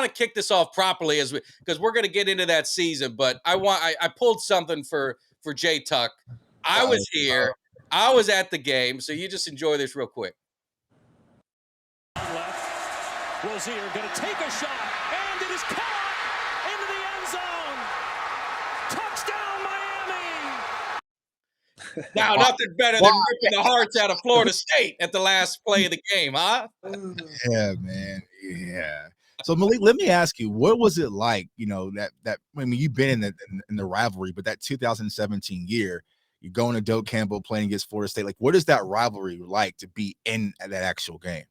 to kick this off properly because we're going to get into that season. But I pulled something for Jay Tuck. I was here. I was at the game. So you just enjoy this real quick. Left. Rosier going to take a shot, and it is caught into the end zone. Touchdown, Miami. Now, nothing better than ripping the hearts out of Florida State at the last play of the game, huh? Yeah, man. Yeah. So Malik, let me ask you, what was it like? That I mean, you've been in the rivalry, but that 2017 year, you're going to Doak Campbell playing against Florida State. Like, what is that rivalry like to be in that actual game?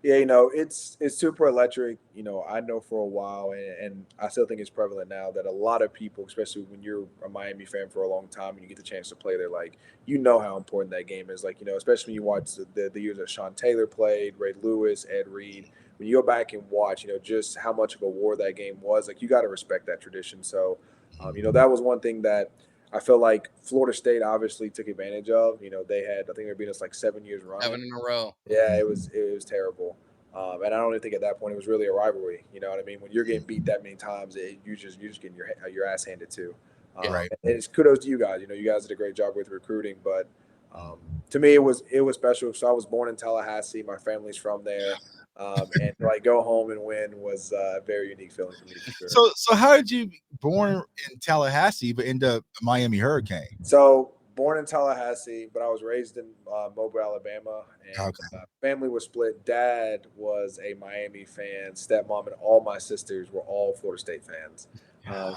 Yeah, it's super electric. I know for a while, and I still think it's prevalent now that a lot of people, especially when you're a Miami fan for a long time and you get the chance to play there, like, how important that game is. Like, especially when you watch the years that Sean Taylor played, Ray Lewis, Ed Reed. When you go back and watch, just how much of a war that game was, like, you got to respect that tradition. So, that was one thing that I feel like Florida State obviously took advantage of. They had, I think they're beating us like 7 years running. 7 in a row. Yeah, it was terrible. And I don't even think at that point it was really a rivalry. You know what I mean? When you're getting beat that many times, you're just getting your ass handed to. Right. And it's kudos to you guys. You guys did a great job with recruiting. But to me, it was special. So I was born in Tallahassee. My family's from there. And like go home and win was a very unique feeling for me. For sure. So how did you born in Tallahassee but end up Miami Hurricane? So born in Tallahassee, but I was raised in Mobile, Alabama, and family was split. Dad was a Miami fan. Stepmom and all my sisters were all Florida State fans.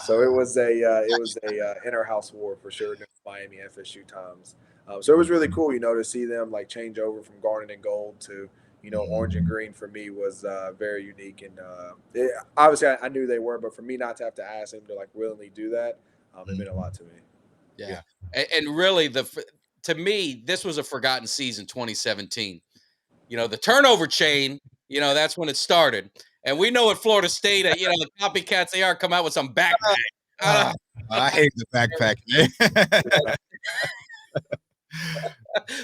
So it was a inter-house war for sure during Miami FSU times. So it was really cool, to see them like change over from garnet and gold to orange and green. For me was very unique, and obviously I knew they were, but for me not to have to ask them to like willingly do that, it meant a lot to me. Yeah. And really, to me, this was a forgotten season, 2017. The turnover chain, that's when it started. And we know at Florida State, the copycats they are come out with some backpack. I hate the backpack.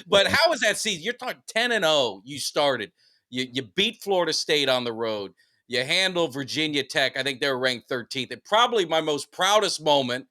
But how was that season? You're talking 10-0. You started. You beat Florida State on the road. You handled Virginia Tech. I think they were ranked 13th. And probably my most proudest moment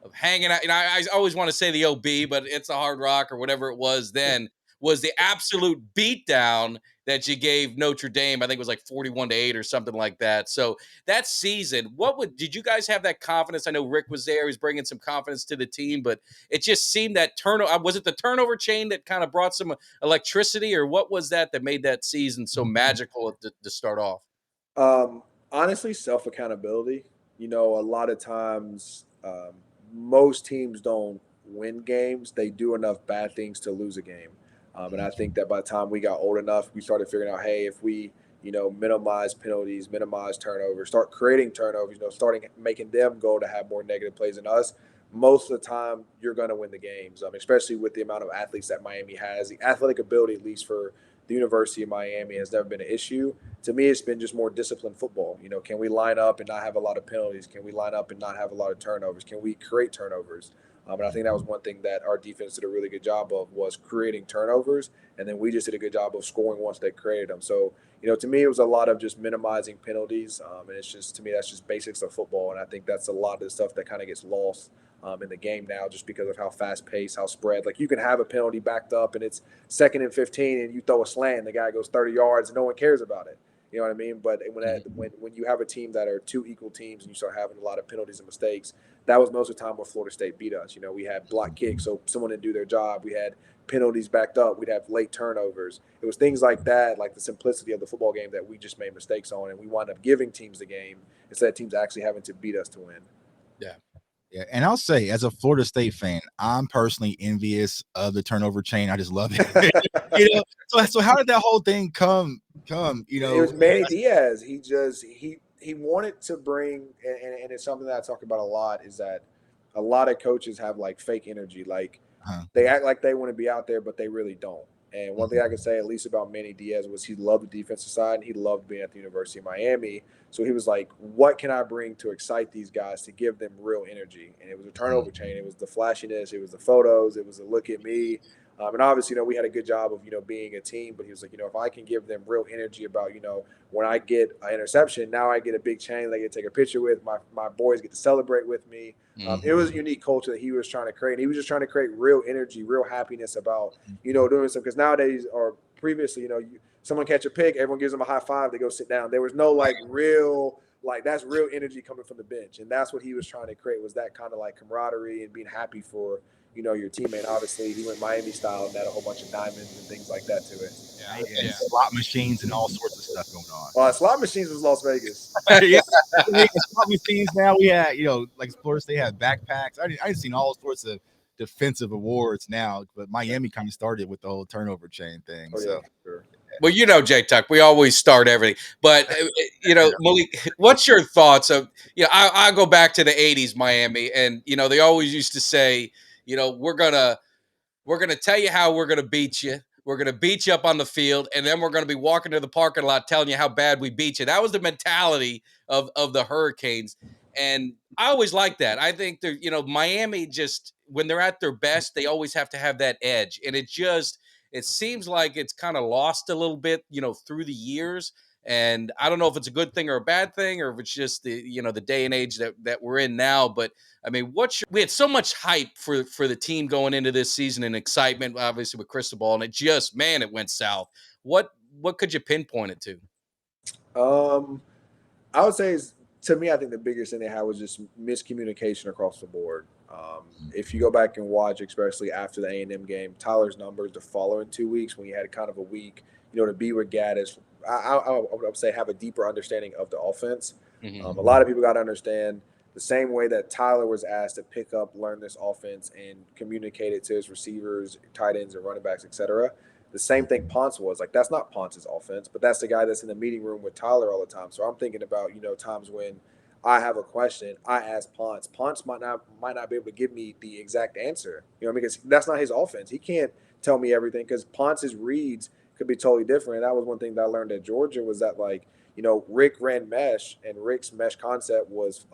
of hanging out. I always want to say the OB, but it's a Hard Rock or whatever it was then, was the absolute beatdown that you gave Notre Dame. I think it was like 41-8 or something like that. So that season, did you guys have that confidence? I know Rick was there. He was bringing some confidence to the team, but it just seemed that turnover. Was it the turnover chain that kind of brought some electricity, or what was that made that season so magical to start off? Honestly, self-accountability. A lot of times most teams don't win games. They do enough bad things to lose a game. And I think that by the time we got old enough, we started figuring out, hey, if we, minimize penalties, minimize turnovers, start creating turnovers, starting making them go to have more negative plays than us, most of the time you're going to win the games, especially with the amount of athletes that Miami has. The athletic ability, at least for the University of Miami, has never been an issue. To me, it's been just more disciplined football. Can we line up and not have a lot of penalties? Can we line up and not have a lot of turnovers? Can we create turnovers? And I think that was one thing that our defense did a really good job of, was creating turnovers, and then we just did a good job of scoring once they created them. So, to me, it was a lot of just minimizing penalties, and it's just, to me, that's just basics of football, and I think that's a lot of the stuff that kind of gets lost in the game now, just because of how fast-paced, how spread. Like, you can have a penalty backed up, and it's 2nd and 15, and you throw a slant, and the guy goes 30 yards, and no one cares about it. You know what I mean? But when you have a team that are two equal teams and you start having a lot of penalties and mistakes, that was most of the time where Florida State beat us. We had block kicks, so someone didn't do their job. We had penalties backed up. We'd have late turnovers. It was things like that, like the simplicity of the football game, that we just made mistakes on, and we wound up giving teams the game instead of teams actually having to beat us to win. Yeah. Yeah, and I'll say, as a Florida State fan, I'm personally envious of the turnover chain. I just love it. So how did that whole thing come? It was Manny Diaz. He wanted to bring, and it's something that I talk about a lot, is that a lot of coaches have like fake energy. Like they act like they want to be out there, but they really don't. And one thing I can say at least about Manny Diaz was he loved the defensive side, and he loved being at the University of Miami. So he was like, what can I bring to excite these guys, to give them real energy? And it was a turnover chain. It was the flashiness. It was the photos. It was the look at me. And obviously, we had a good job of, being a team, but he was like, if I can give them real energy about, when I get an interception, now I get a big chain they get to take a picture with. My boys get to celebrate with me. It was a unique culture that he was trying to create. And he was just trying to create real energy, real happiness about, doing stuff. Because nowadays, or previously, someone catch a pick, everyone gives them a high five, they go sit down. There was no like real, like that's real energy coming from the bench. And that's what he was trying to create, was that kind of like camaraderie and being happy for, your teammate. Obviously, he went Miami style and had a whole bunch of diamonds and things like that to it. Yeah. Slot machines and all sorts of stuff going on. Well, slot machines was Las Vegas. Yeah, slot machines now. We had, like sports, they had backpacks. I've seen all sorts of defensive awards now, but Miami kind of started with the whole turnover chain thing. Oh, yeah, so. sure. Well, J Tuck, we always start everything. But, Malik, what's your thoughts of, I go back to the 80s Miami, and, they always used to say, we're going to tell you how we're going to beat you. We're going to beat you up on the field, and then we're going to be walking to the parking lot telling you how bad we beat you. That was the mentality of the Hurricanes. And I always like that. I think they're, Miami just, when they're at their best, they always have to have that edge. And it seems like it's kind of lost a little bit, through the years. And I don't know if it's a good thing or a bad thing, or if it's just the day and age that we're in now. But I mean, we had so much hype for the team going into this season and excitement, obviously with Cristobal, and it went south. What could you pinpoint it to? I would say, to me, I think the biggest thing they had was just miscommunication across the board. If you go back and watch, especially after the A&M game, Tyler's numbers the following 2 weeks when he had kind of a week, to be with Gaddis, I would say have a deeper understanding of the offense. Mm-hmm. A lot of people got to understand the same way that Tyler was asked to pick up, learn this offense, and communicate it to his receivers, tight ends, and running backs, etc. The same thing Ponce was. Like, that's not Ponce's offense, but that's the guy that's in the meeting room with Tyler all the time. So I'm thinking about, times when I have a question, I ask Ponce. Ponce might not be able to give me the exact answer, because that's not his offense. He can't tell me everything because Ponce's reads could be totally different. And that was one thing that I learned at Georgia, was that, like, Rick ran mesh, and Rick's mesh concept was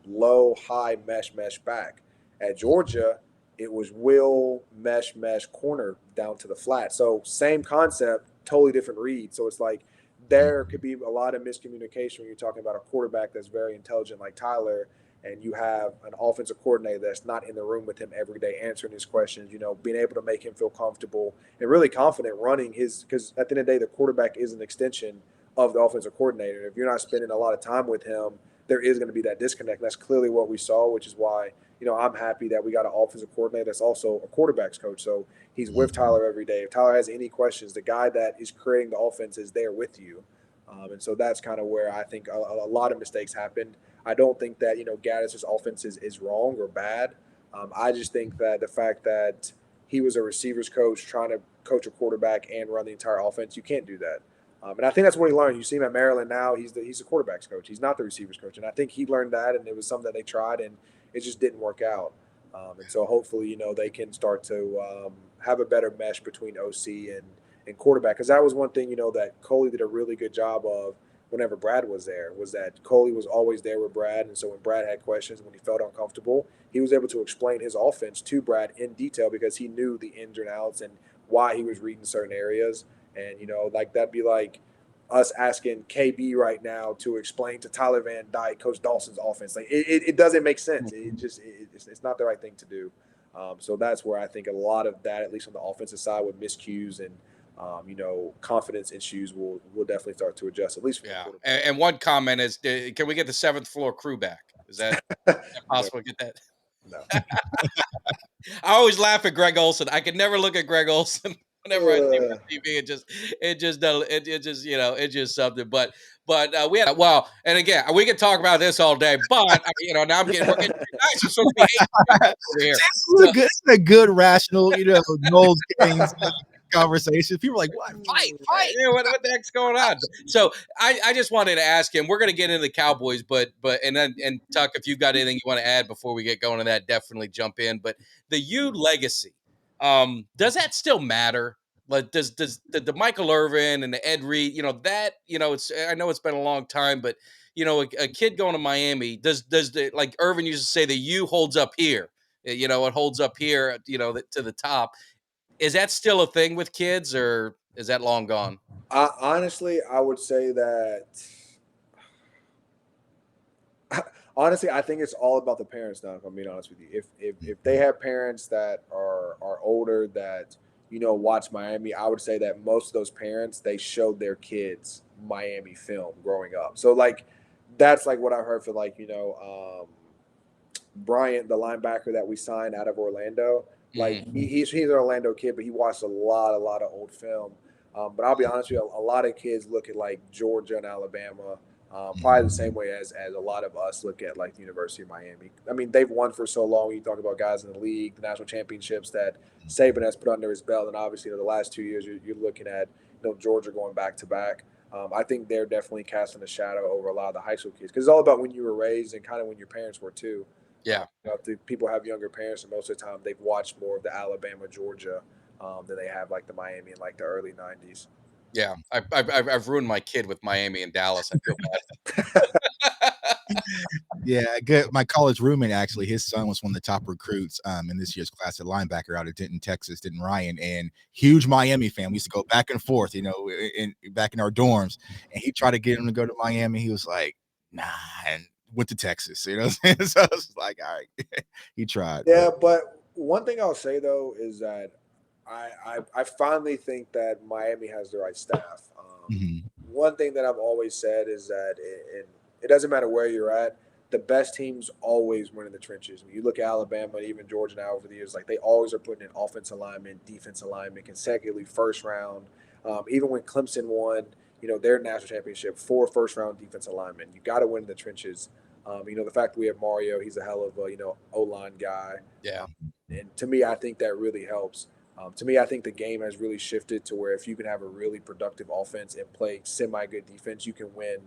low, high, mesh back. At Georgia, it was will, mesh, corner down to the flat. So same concept, totally different read. So it's like there could be a lot of miscommunication when you're talking about a quarterback that's very intelligent like Tyler, and you have an offensive coordinator that's not in the room with him every day answering his questions, being able to make him feel comfortable and really confident running his – because at the end of the day, the quarterback is an extension of the offensive coordinator. If you're not spending a lot of time with him, there is going to be that disconnect. And that's clearly what we saw, which is why, I'm happy that we got an offensive coordinator that's also a quarterback's coach. So he's with Tyler every day. If Tyler has any questions, the guy that is creating the offense is there with you. And so that's kind of where I think a lot of mistakes happened. I don't think that, Gaddis' offense is wrong or bad. I just think that the fact that he was a receivers coach trying to coach a quarterback and run the entire offense, you can't do that. And I think that's what he learned. You see him at Maryland now. He's a quarterback's coach. He's not the receivers coach. And I think he learned that, and it was something that they tried, and it just didn't work out. And so hopefully, they can start to have a better mesh between OC and quarterback. Because that was one thing, that Coley did a really good job of whenever Brad was there, was that Coley was always there with Brad. And so when Brad had questions, when he felt uncomfortable, he was able to explain his offense to Brad in detail because he knew the ins and outs and why he was reading certain areas. And, like that'd be like us asking KB right now to explain to Tyler Van Dyke, Coach Dawson's offense. Like it doesn't make sense. It's not the right thing to do. So that's where I think a lot of that, at least on the offensive side, with miscues and confidence issues, will definitely start to adjust. At least. Yeah. And one comment is, can we get the 7th floor crew back? Is that possible to get that? No. I always laugh at Greg Olson. I could never look at Greg Olson whenever I see him on TV. It's just something. But we had and again, we could talk about this all day. But now we're getting nice. We're supposed to be over here. This is a good rational, Knowles Canes conversation. People are like, what? Fight. Yeah, what the heck's going on? So I just wanted to ask him. We're going to get into the Cowboys, but Tuck, if you've got anything you want to add before we get going to that, definitely jump in. But the U legacy, does that still matter? Like, does the Michael Irvin and the Ed Reed, it's, I know it's been a long time, but a kid going to Miami, does the, like Irvin used to say, the U holds up here, it holds up here, to the top. Is that still a thing with kids, or is that long gone? Honestly, I would say that. Honestly, I think it's all about the parents now. If I'm being honest with you, if they have parents that are older that watch Miami, I would say that most of those parents they showed their kids Miami film growing up. So like that's like what I heard for like Bryant, the linebacker that we signed out of Orlando. Like he's an Orlando kid, but he watched a lot of old film. But I'll be honest with you, a lot of kids look at like Georgia and Alabama, probably the same way as a lot of us look at like the University of Miami. I mean, they've won for so long. You talk about guys in the league, the national championships that Saban has put under his belt, and obviously the last 2 years you're looking at Georgia going back to back. I think they're definitely casting a shadow over a lot of the high school kids because it's all about when you were raised and kind of when your parents were too. Yeah. If the people have younger parents, and most of the time they've watched more of the Alabama, Georgia, than they have like the Miami in like the early '90s. Yeah, I've ruined my kid with Miami and Dallas. I feel bad. Yeah, good. My college roommate actually, his son was one of the top recruits in this year's class at linebacker out of Denton, Texas, Denton Ryan, and huge Miami fan. We used to go back and forth, back in our dorms. And he tried to get him to go to Miami. He was like, nah, and went to Texas. So I was like, all right, he tried. Yeah, but one thing I'll say though is that I finally think that Miami has the right staff. One thing that I've always said is that it doesn't matter where you're at. The best teams always win in the trenches. When you look at Alabama and even Georgia now over the years, like they always are putting in offensive linemen, defensive linemen, consecutively first round. Even when Clemson won, their national championship, 4 first-round defensive linemen. You got to win in the trenches. The fact that we have Mario, he's a hell of a O-line guy. Yeah. And to me, I think that really helps. To me, I think the game has really shifted to where if you can have a really productive offense and play semi-good defense, you can win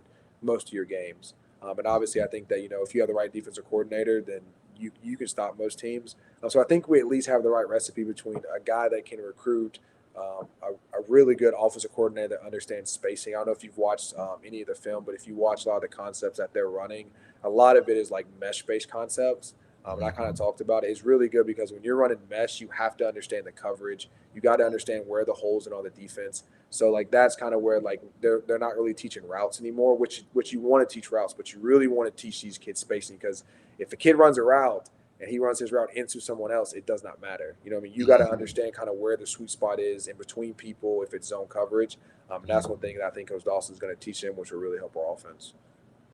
most of your games. And obviously, I think that if you have the right defensive coordinator, then you can stop most teams. So I think we at least have the right recipe between a guy that can recruit a really good offensive coordinator that understands spacing. I don't know if you've watched any of the film, but if you watch a lot of the concepts that they're running, a lot of it is like mesh-based concepts. And I kind of talked about it. It's really good because when you're running mesh, you have to understand the coverage. You got to understand where the holes in all the defense. So like that's kind of where like they're not really teaching routes anymore, which you want to teach routes, but you really want to teach these kids spacing because if a kid runs a route and he runs his route into someone else, it does not matter. You know what I mean? You got to understand kind of where the sweet spot is in between people if it's zone coverage. And that's one thing that I think Coach Dawson is going to teach him, which will really help our offense.